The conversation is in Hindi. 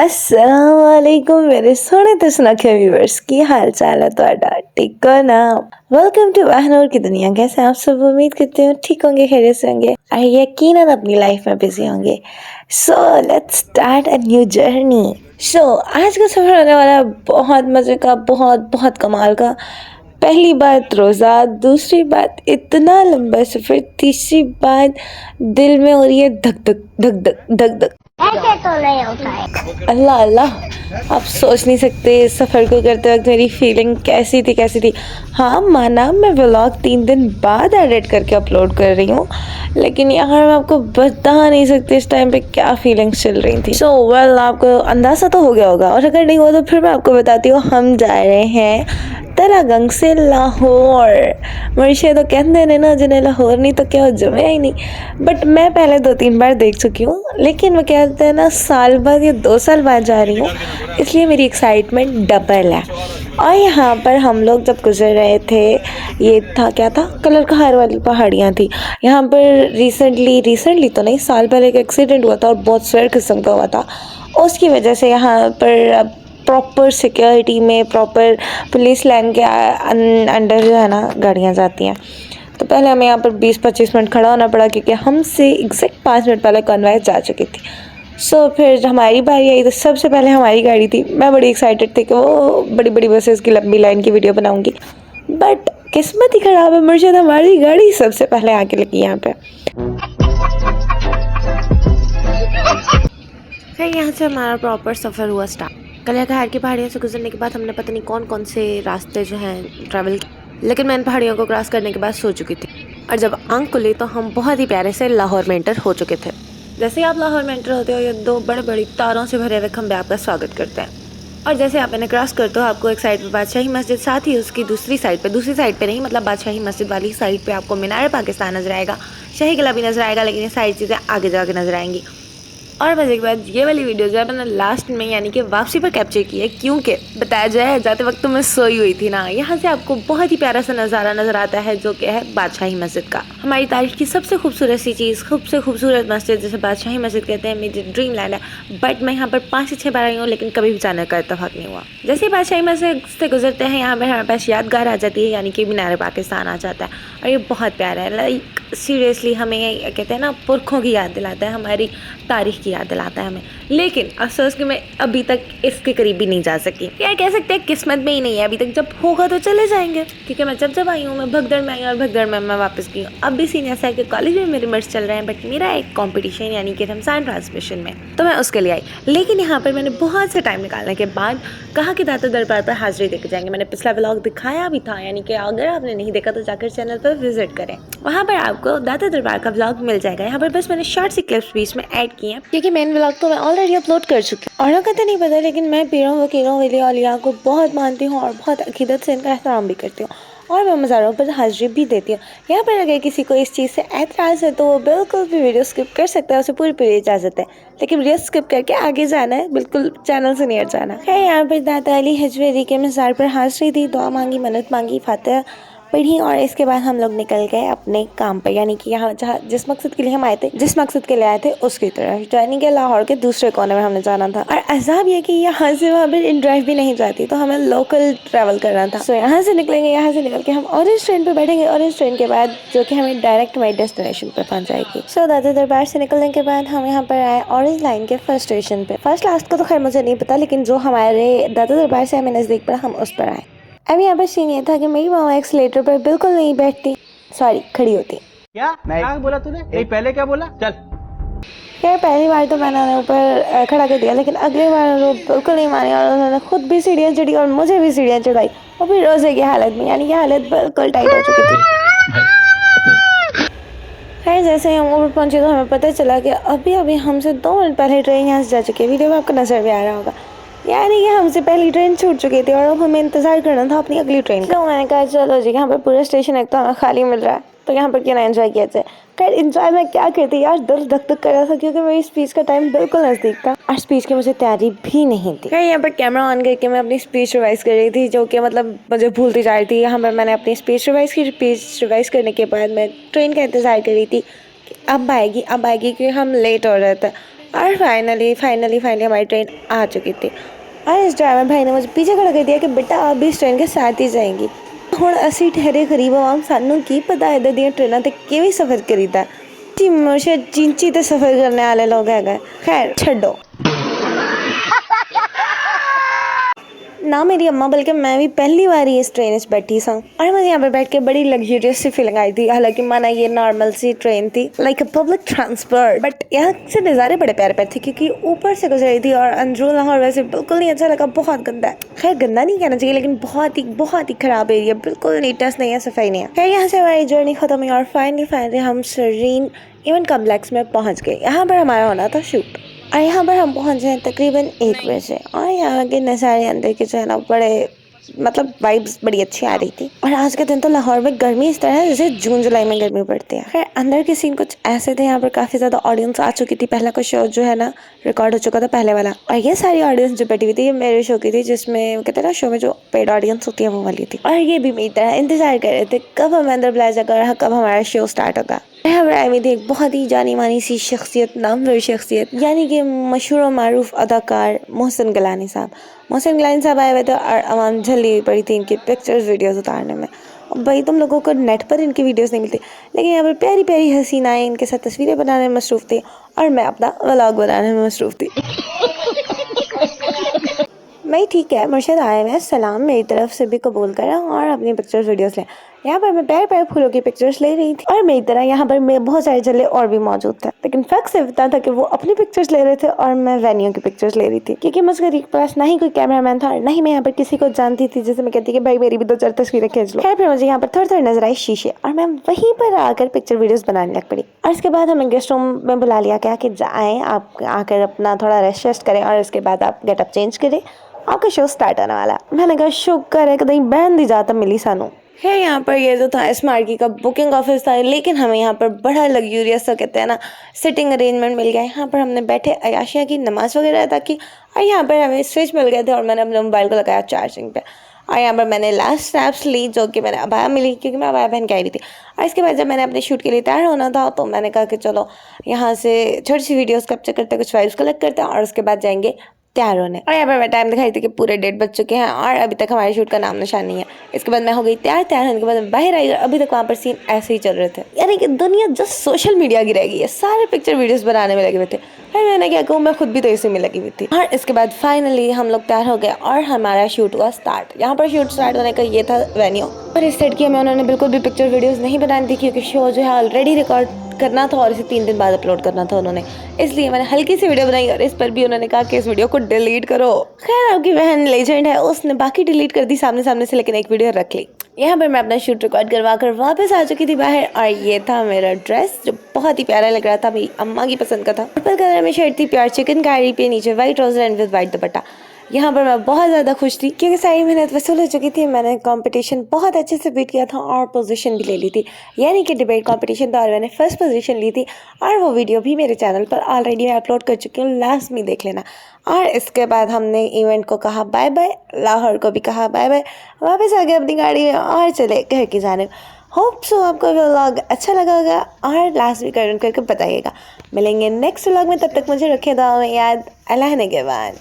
अस्सलाम वालेकुम मेरे सोने ते सुनखे व्यूअर्स की हाल चाल है ਤੁਹਾਡਾ ठीक हो ना। वेलकम टू बहनोर की दुनिया। कैसे आप सब? उम्मीद करते हो ठीक होंगे, खैरियत से होंगे और यकीनन अपनी लाइफ में बिजी होंगे। So let's start a new journey. So आज का सफर होने वाला है बहुत मजे का, बहुत बहुत कमाल का। पहली बात रोज़ा, दूसरी बात इतना लंबा सफ़र, तीसरी बात दिल में हो रही है धक धक धक धक धक धक। ऐसे तो नहीं होता है। अल्लाह अल्लाह, आप सोच नहीं सकते इस सफ़र को करते वक्त मेरी फीलिंग कैसी थी। हाँ माना, मैं व्लॉग 3 दिन बाद एडिट करके अपलोड कर रही हूँ, लेकिन यहाँ मैं आपको बता नहीं सकती इस टाइम पे क्या फीलिंग्स चल रही थी। सो वेल, आपको अंदाज़ा तो हो गया होगा, और अगर नहीं हुआ तो फिर मैं आपको बताती हूँ। हम जा रहे हैं तरागंग से लाहौर। मुर्शे तो कहते हैं ना, जिन्हें लाहौर नहीं तो क्या, जमे ही नहीं। बट मैं पहले 2-3 बार देख चुकी हूँ, लेकिन वो कहते हैं ना, साल बाद या 2 साल बाद जा रही हूँ, इसलिए मेरी एक्साइटमेंट डबल है। और यहाँ पर हम लोग जब गुजर रहे थे, ये था क्या था, कलर कहार वाली पहाड़ियाँ थी। यहाँ पर रिसेंटली तो नहीं, साल पहले एक एक्सीडेंट हुआ था और बहुत सर किस्म का हुआ था। उसकी वजह से यहाँ पर प्रॉपर सिक्योरिटी में, प्रॉपर पुलिस लाइन के अंडर जो है ना गाड़ियाँ जाती हैं। तो पहले हमें यहाँ पर 20-25 मिनट खड़ा होना पड़ा, क्योंकि हमसे एग्जैक्ट 5 मिनट पहले कॉन्वॉय जा चुकी थी। सो फिर जब हमारी बारी आई तो सबसे पहले हमारी गाड़ी थी। मैं बड़ी एक्साइटेड थी कि वो बड़ी बड़ी बसेस की लंबी लाइन की वीडियो बनाऊंगी, बट किस्मत ही ख़राब है, मुर्शिद हमारी गाड़ी सबसे पहले आके लगी यहाँ पे। फिर यहाँ से हमारा प्रॉपर सफ़र हुआ स्टार्ट। कलियाघाट की पहाड़ियों से गुजरने के बाद हमने पता नहीं कौन कौन से रास्ते जो हैं ट्रैवल, लेकिन मैं इन पहाड़ियों को क्रॉस करने के बाद सो चुकी थी। और जब आंख खुली तो हम बहुत ही प्यारे से लाहौर में एंटर हो चुके थे। जैसे ही आप लाहौर में एंटर होते हो, ये 2 बड़े बड़ी तारों से भरे हुए खंभे आपका स्वागत करते हैं। और जैसे आप इन्हें क्रॉस करते हो, आपको एक साइड पे बादशाही मस्जिद, साथ ही उसकी दूसरी साइड पे नहीं, मतलब बादशाही मस्जिद वाली साइड पे आपको मीनार पाकिस्तान नजर आएगा, शाही किला भी नजर आएगा, लेकिन ये सारी चीज़ें आगे जाके नजर आएंगी। और मजे के बाद ये वाली वीडियो जो है मैंने लास्ट में यानी कि वापसी पर कैप्चर की है, क्योंकि बताया जाए जाते वक्त तो मैं सोई हुई थी ना। यहाँ से आपको बहुत ही प्यारा सा नज़ारा नज़र आता है, जो कि है बादशाही मस्जिद का। हमारी तारीख की सबसे खूबसूरत सी चीज़, सबसे खूबसूरत मस्जिद जिसे बादशाही मस्जिद कहते हैं, मेरी ड्रीम लैंड है। बट मैं यहाँ पर 5 से 6 बार आई हूँ, लेकिन कभी भी जाने का इत्तेफाक नहीं हुआ। जैसे ही बादशाही मस्जिद से गुजरते हैं, यहाँ पर हमारे पास यादगार आ जाती है, यानी कि मीनार पाकिस्तान आ जाता है। और ये बहुत प्यारा है, लाइक सीरियसली हमें कहते हैं ना, पुरखों की याद दिलाता है, हमारी तारीख की याद दिलाता है हमें। लेकिन अफसोस कि मैं अभी तक इसके करीब भी नहीं जा सकी, या कह सकते हैं किस्मत में ही नहीं है अभी तक। जब होगा तो चले जाएंगे, क्योंकि मैं जब आई हूँ मैं भगदड़ में आई और भगदड़ में मैं वापस गई हूँ। अब भी सीन ऐसा है कि कॉलेज में मेरे मर्ज चल रहे हैं, बट मेरा एक कॉम्पिटिशन यानी कि रमज़ान ट्रांसमिशन में, तो मैं उसके लिए आई। लेकिन यहाँ पर मैंने बहुत से टाइम निकालने के बाद कहा कि दाता दरबार पर हाजिरी देके जाएंगे। मैंने पिछला व्लॉग दिखाया भी था, यानी कि अगर आपने नहीं देखा तो जाकर चैनल पर विजिट करें, वहाँ पर आपको दाता दरबार का व्लॉग मिल जाएगा। यहाँ पर बस मैंने शॉर्ट सी क्लिप्स बीच में ऐड की हैं, क्योंकि मेन व्लॉग तो मैं ऑलरेडी अपलोड कर चुकी हूँ। औरों का तो नहीं पता, लेकिन मैं पीरों वकीलों वली औलिया को बहुत मानती हूँ और बहुत अकीदत से इनका एहतराम भी करती हूँ, और मैं मज़ारों पर हाजिरी भी देती हूँ। यहाँ पर अगर किसी को इस चीज़ से एतराज़ है तो वो बिल्कुल भी वीडियो स्किप कर सकता है, उसे पूरी इजाज़त है। लेकिन वीडियो स्किप करके आगे जाना है, बिल्कुल चैनल से नहीं हट जाना है। यहाँ पर दाता अली हजवेरी के मज़ार पर हाजिरी दी, दुआ मांगी, मन्नत मांगी, फातिहा पढ़ी, और इसके बाद हम लोग निकल गए अपने काम पर, यानी कि यहाँ जहाँ जिस मकसद के लिए हम आए थे, जिस मकसद के लिए आए थे उसकी तरफ, यानी कि लाहौर के दूसरे कोने में हमने जाना था। और अजाब ये कि यहाँ से वहाँ पर इन ड्राइव भी नहीं जाती, तो हमें लोकल ट्रैवल करना था। सो यहाँ से निकलेंगे, यहाँ से निकल के हम ऑरेंज ट्रेन पर बैठेंगे, ऑरेंज ट्रेन के बाद जो कि हमें डायरेक्ट हमारी डेस्टिनेशन पर पहुँच जाएगी। सो दाता दरबार से निकलने के बाद हम यहाँ पर आए ऑरेंज लाइन के फर्स्ट स्टेशन पे। फर्स्ट लास्ट का तो खैर मुझे नहीं पता, लेकिन जो हमारे दाता दरबार से हमें नज़दीक पड़ा, हम उस पर आए। अब यहाँ पर सीन ये था कि मेरी मामा एक्सीलेटर पर बिल्कुल नहीं बैठती, सॉरी खड़ी होती। क्या बोला तूने? नहीं, पहले क्या बोला? चल यार पहली बार तो मैंने उन्हें ऊपर खड़ा कर दिया, लेकिन अगली बार वो बिल्कुल नहीं मानी और उन्होंने खुद भी सीढ़ियाँ चढ़ी और मुझे भी सीढ़ियाँ चढ़ाई, और फिर रोज़े की हालत में, यानी कि हालत बिल्कुल टाइट हो चुकी थी। खैर जैसे ही हम ऊपर पहुँचे तो हमें पता चला कि अभी हमसे 2 मिनट पहले ट्रेन यहाँ से जा चुकी है। वीडियो में आपको नजर भी आ रहा होगा, यानी कि हमसे पहली ट्रेन छूट चुकी थी और अब हमें इंतज़ार करना था अपनी अगली ट्रेन का। तो मैंने कहा चलो जी, यहाँ पर पूरा स्टेशन एक तो हमें खाली मिल रहा है, तो यहाँ पर क्यों ना एंजॉय किया जाए। खैर इंजॉय मैं क्या करती यार, दिल धक धक कर रहा था, क्योंकि मेरी स्पीच का टाइम बिल्कुल नज़दीक था और स्पीच की मुझे तैयारी भी नहीं थी। खैर यहाँ पर कैमरा ऑन करके मैं अपनी स्पीच रिवाइज़ कर रही थी, जो कि मतलब मुझे भूलती जा रही थी। यहाँ पर मैंने अपनी स्पीच रिवाइज़ करने के बाद मैं ट्रेन का इंतज़ार कर रही थी कि अब आएगी, क्योंकि हम लेट हो रहे थे। और फाइनली हमारी ट्रेन आ चुकी थी और इस ड्राइवर भाई ने मुझे पीछे खड़ा कर दिया कि बेटा आप भी इस ट्रेन के साथ ही जाएंगी। ਹੁਣ ਅਸੀਂ ਠਹਿਰੇ ਗਰੀਬ ਆਵਾਮ ਸਾਨੂੰ ਕੀ ਪਤਾ ਇੱਦਾਂ ਦੀਆਂ ਟ੍ਰੇਨਾਂ 'ਤੇ ਕਿਵੇਂ ਸਫ਼ਰ ਕਰੀਦਾ ਜੀ ਹਮੇਸ਼ਾ ਚਿੰਚੀ 'ਤੇ ਸਫ਼ਰ ਕਰਨ ਵਾਲੇ ਲੋਕ ਹੈਗਾ। खैर ਛੱਡੋ ना मेरी अम्मा बल्कि मैं भी पहली बार ही इस ट्रेन में बैठी सा और मुझे यहाँ पर बैठ के बड़ी लग्जरियस सी फीलिंग आई थी। हालांकि माना ये नॉर्मल सी ट्रेन थी like a public transport, but यहाँ से नज़ारे बड़े प्यारे प्यारे थे क्योंकि ऊपर से गुजर रही थी और अंदरून लाहौर वैसे बिल्कुल नहीं अच्छा लगा, बहुत गंदा है। खैर गंदा नहीं कहना चाहिए लेकिन बहुत ही खराब एरिया, बिल्कुल नीटनेस नहीं है, सफाई नहीं है। खैर यहाँ से हमारी जर्नी खत्म हुई और फाइनली हम सरीन इवेंट कम्प्लेक्स में पहुँच गए। यहाँ पर हमारा होना था शूट और यहाँ पर हम पहुँच गए तकरीबन 1 बजे और यहाँ के नज़ारे अंदर के जो है ना बड़े मतलब वाइब्स बड़ी अच्छी आ रही थी। और आज के दिन तो लाहौर में गर्मी इस तरह है जैसे जून जुलाई में गर्मी पड़ती है। खैर अंदर के सीन कुछ ऐसे थे, यहाँ पर काफ़ी ज़्यादा ऑडियंस आ चुकी थी। पहला कुछ शो जो है ना रिकॉर्ड हो चुका था पहले वाला, और ये सारी ऑडियंस जो बैठी हुई थी ये मेरे शो की थी जिसमें कहते हैं ना शो में जो पेड ऑडियंस होती है वो वाली थी। और ये भी मेरी तरह इंतज़ार कर रहे थे कब हम अंदर बुलाया जाएगा और कब हमारा शो स्टार्ट होगा। आई हुई थी एक बहुत ही जानी मानी सी शख्सियत, नामवर शख्सियत, यानी कि मशहूर और मारूफ अदाकार मोहसिन गिलानी साहब। मोहसिन गिलानी साहब आए हुए थे और आवाम झल्ली पड़ी थी इनकी पिक्चर्स वीडियोस उतारने में। भाई तुम लोगों को नेट पर इनकी वीडियोस नहीं मिलती, लेकिन यहाँ पर प्यारी प्यारी हसीनाएं इनके साथ तस्वीरें बनाने में मसरूफ़ थी और मैं अपना व्लॉग बनाने में मसरूफ़ थी। भाई ठीक है, मुर्शिद आए हुए, सलाम मेरी तरफ से भी कबूल करें और अपनी पिक्चर्स वीडियोस लें। यहाँ पर मैं प्यारे प्यारे फूलों की पिक्चर्स ले रही थी और मेरी तरह यहाँ पर मैं बहुत सारे जल्ले और भी मौजूद थे, लेकिन फर्क सिर्फ इतना था कि वो अपनी पिक्चर्स ले रहे थे और मैं वेन्यू की पिक्चर्स ले रही थी क्योंकि मुझे पास ना ही कोई कैमरामैन था और ना ही मैं यहाँ पर किसी को जानती थी जिसे मैं कहती कि भाई मेरी भी 2-4 तस्वीरें खींच लो। खैर फिर मुझे यहाँ पर थोड़ी नजर आई शीशे और मैं वहीं पर आकर पिक्चर वीडियोस बनाने लग पड़ी। और इसके बाद हमें गेस्ट रूम में बुला लिया गया कि जाएँ आप आकर अपना थोड़ा रेस्ट करें और इसके बाद आप गेटअप चेंज करें, आपका शो स्टार्ट होने वाला। मैंने कहा शुक्र है कहीं बहन दी जाता मिली सानू। है यहाँ पर ये जो था स्मार्की का बुकिंग ऑफिस था, लेकिन हमें यहाँ पर बड़ा लग्जूरियस सा कहते हैं ना सिटिंग अरेंजमेंट मिल गया। यहाँ पर हमने बैठे अयाशिया की नमाज वगैरह अदा की और यहाँ पर हमें स्विच मिल गए थे और मैंने अपने मोबाइल को लगाया चार्जिंग पे। और यहाँ पर मैंने लास्ट स्नैप्स ली जो कि मैंने अबाया मिली क्योंकि मैं अबाया पहन के आई हुई थी। और इसके बाद जब मैंने अपने शूट के लिए तैयार होना था तो मैंने कहा कि चलो यहाँ से छोटी सी वीडियोस कैप्चर करते, कुछ वाइब्स कलेक्ट करते हैं और उसके बाद जाएंगे तैयार होने। और यहाँ पर मैं टाइम दिखाई थी कि पूरे 1:30 बज चुके हैं और अभी तक हमारे शूट का नाम निशान नहीं है। इसके बाद मैं हो गई तैयार होने के बाद बाहर आई और अभी तक वहाँ पर सीन ऐसे ही चल रहे थे, यानी कि दुनिया जस्ट सोशल मीडिया की रह गई है, सारे पिक्चर वीडियोस बनाने में लगे हुए थे। फिर मैंने क्या कहूँ, मैं खुद भी तो इसी में लगी हुई थी। और इसके बाद फाइनली हम लोग तैयार हो गए और हमारा शूट हुआ स्टार्ट। यहाँ पर शूट स्टार्ट होने का ये था वेन्यू और इस सेट की हमें उन्होंने बिल्कुल भी पिक्चर वीडियोस नहीं बनानी थी क्योंकि शो जो है ऑलरेडी रिकॉर्ड करना था और इसे 3 दिन बाद अपलोड करना था उन्होंने, इसलिए मैंने हल्की सी वीडियो बनाई और इस पर भी उन्होंने कहा कि इस वीडियो को डिलीट करो। खैर आपकी बहन लेजेंड है, उसने बाकी डिलीट कर दी सामने से, लेकिन एक वीडियो रख ली। यहाँ पर मैं अपना शूट रिकॉर्ड करवा कर वापस आ चुकी थी बाहर और ये था मेरा ड्रेस जो बहुत ही प्यारा लग रहा था, मेरी अम्मा की पसंद का था। पर्पल कलर में शर्ट थी, प्यार चिकनकारी पे, नीचे white trouser and with white दुपट्टा। यहाँ पर मैं बहुत ज़्यादा खुश थी क्योंकि सारी मेहनत वसूल हो चुकी थी। मैंने कंपटीशन बहुत अच्छे से बीट किया था और पोजीशन भी ले ली थी, यानी कि डिबेट कंपटीशन था और मैंने फर्स्ट पोजीशन ली थी और वो वीडियो भी मेरे चैनल पर ऑलरेडी मैं अपलोड कर चुकी हूँ, लास्ट में देख लेना। और इसके बाद हमने इवेंट को कहा बाय बाय, लाहौर को भी कहा बाय बाय, वापस आ गए अपनी गाड़ी में और चले घर की जानिब। होप सो आपको व्लॉग अच्छा लगा होगा और लास्ट भी कमेंट करके बताइएगा। मिलेंगे नेक्स्ट व्लॉग में, तब तक मुझे रखें दुआ में याद। अल्लाह ने के बाद।